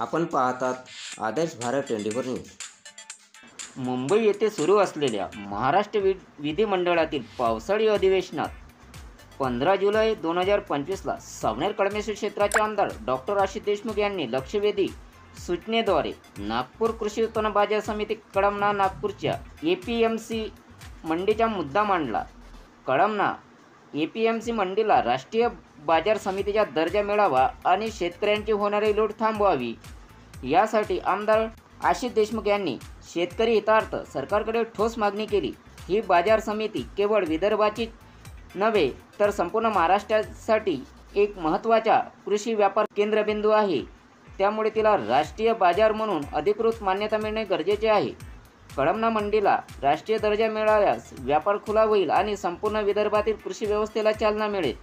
आपण पाहतात आदर्श भारत 24 न्यूज। मुंबई येथे सुरू असलेल्या महाराष्ट्र विधिमंडळातील पावसाळी अधिवेशनात 15 जुलै 2025ला सावनेर कळमेश्वर क्षेत्राचे आमदार डॉक्टर आशिष देशमुख यांनी लक्षवेधी सूचनेद्वारे नागपूर कृषी उत्पन्न बाजार समिती कळमना नागपूरच्या APMC मंडीचा मुद्दा मांडला। कळमना APMC मंडीला राष्ट्रीय बाजार समितीचा दर्जा मिळावा आणि शेतकऱ्यांची होणारी लूट थांबवावी यासाठी आमदार आशिष देशमुख यांनी शेतकरी हितार्थ सरकारकडे ठोस मागणी केली। ही बाजार समिती केवळ विदर्भाची नव्हे तर संपूर्ण महाराष्ट्रासाठी एक महत्त्वाचा कृषी व्यापार केंद्रबिंदू आहे, त्यामुळे तिला राष्ट्रीय बाजार म्हणून अधिकृत मान्यता मिळणे गरजेचे आहे। कळमना मंडीला राष्ट्रीय दर्जा मिळाल्यास व्यापार खुला होईल आणि संपूर्ण विदर्भातील कृषी व्यवस्थेला चालना मिळेल।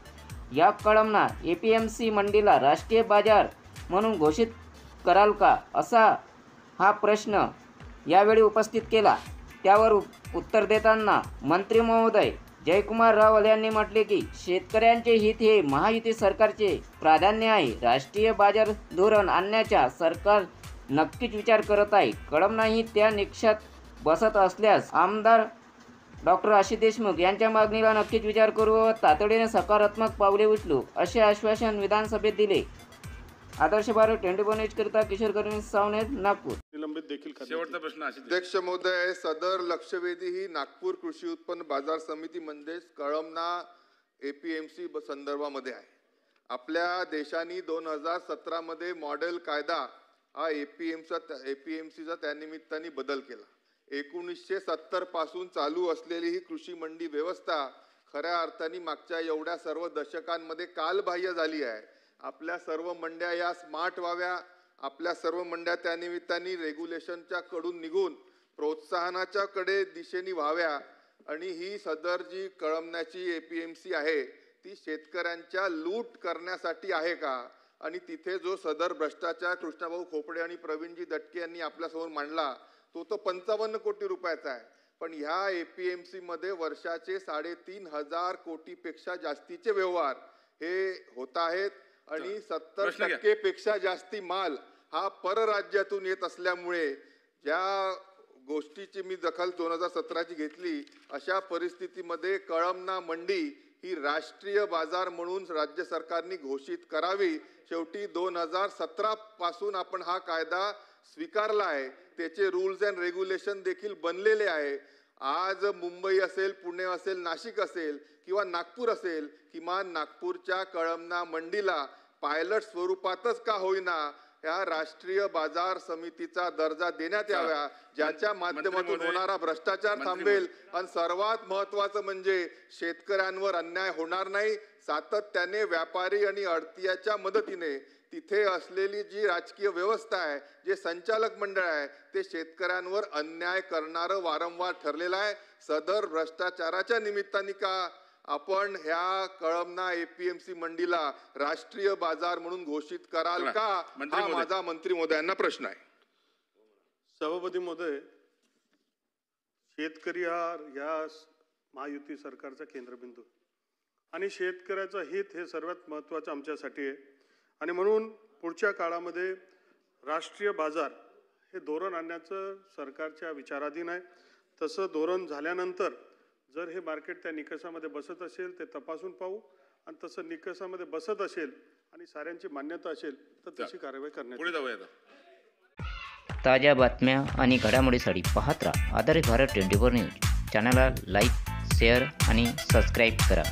या कळमना APMC मंडीला राष्ट्रीय बाजार म्हणून घोषित कराल का, असा हा प्रश्न यावेळी उपस्थित केला। त्यावर उत्तर देताना मंत्री महोदय जयकुमार रावल यांनी म्हटले की शेतकऱ्यांचे हित हे महायुती सरकारचे प्राधान्य आहे। राष्ट्रीय बाजार धोरण आणण्याचा सरकार नक्कीच विचार करत आहे। कळमना ही त्या निकषात बसत असल्यास आमदार डॉक्टर आशिष देशमुख यांच्या मागणीला नक्कीच विचार करू व तातडीने सकारात्मक पावले उचलू, असे आश्वासन विधानसभेत दिले। आदर्श भारत 24 न्यूज करता किशोर कर्वे, सावनेर, नागपूर। निलंबित देखील शेवटचा प्रश्न आशिष अध्यक्ष महोदय, सदर लक्षवेधी ही नागपूर कृषी उत्पन्न बाजार समिती म्हणजेच कळमना APMC संदर्भामध्ये आहे। आपल्या देशाने 2017 मध्ये मॉडेल कायदा हा APMCचा त्यानिमित्ताने बदल केला। 1970 पासून चालू असलेली ही कृषी मंडी व्यवस्था खऱ्या अर्थाने मागच्या एवढ्या सर्व दशकांमध्ये कालबाह्य झाली आहे। आपल्या सर्व मंड्या या स्मार्ट व्हाव्या, आपल्या सर्व मंड्या त्यानिमित्ताने रेग्युलेशनच्या कडून निघून प्रोत्साहनाच्या कडे दिशेने व्हाव्या आणि ही सदर जी कळमण्याची APMC आहे ती शेतकऱ्यांच्या लूट करण्यासाठी आहे का, आणि तिथे जो सदर भ्रष्टाचार कृष्णाभाऊ खोपडे आणि प्रवीणजी दटके यांनी आपल्यासमोर मांडला तो 55 कोटी रुपयाचा आहे। पण ह्या APMC मध्ये वर्षाचे 3.5 कोटीपेक्षा जास्तीचे व्यवहार हे होत आहेत आणि 70% पेक्षा जास्ती माल हा परराज्यातून येत असल्यामुळे ज्या गोष्टीची मी दखल 2017ची घेतली, अशा परिस्थितीमध्ये कळमना मंडी ही राष्ट्रीय बाजार म्हणून राज्य सरकारने घोषित करावी। शेवटी 2017 पासून आपण हा कायदा स्वीकारला आहे, त्याचे रूल्स अँड रेग्युलेशन देखील बनलेले आहे। आज मुंबई असेल, पुणे असेल, नाशिक असेल किंवा नागपूर असेल, किमान नागपूरच्या कळमना मंडीला पायलट स्वरूपातच का होईना या राष्ट्रीय बाजार समितीचा दर्जा देण्यात यावा, ज्याच्या माध्यमातून होणारा भ्रष्टाचार थांबेल आणि सर्वात महत्त्वाचं म्हणजे शेतकऱ्यांवर अन्याय होणार नाही। सातत्याने व्यापारी आणि आडतीच्या मदतीने तिथे असलेली जी राजकीय व्यवस्था आहे, जे संचालक मंडळ आहे, ते शेतकऱ्यांवर अन्याय करणारं वारंवार ठरलेलं आहे। सदर भ्रष्टाचाराच्या निमित्ताने का आपण ह्या कळमना APMC मंडीला राष्ट्रीय बाजार म्हणून घोषित कराल का, हा माझा मंत्री महोदयांना प्रश्न आहे। सभापती महोदय, शेतकरी हा महायुती सरकारचा केंद्रबिंदू आणि शेतकऱ्याचं हित हे सर्वात महत्त्वाचं आमच्यासाठी आहे आणि म्हणून पुढच्या काळामध्ये राष्ट्रीय बाजार हे धोरण आणण्याचं सरकारच्या विचाराधीन आहे। तसं धोरण झाल्यानंतर जर हे मार्केट त्या निकषामध्ये बसत असेल ते तपासून पाहू आणि तसं निकषामध्ये बसत असेल आणि साऱ्यांची मान्यता असेल तर तशी कारवाई करण्यात पुढे जाऊया। ताज्या बातम्या आणि घडामोडीसाठी पाहत राहा आदर्श भारत 24 न्यूज। चॅनलला लाईक, शेअर आणि सबस्क्राईब करा।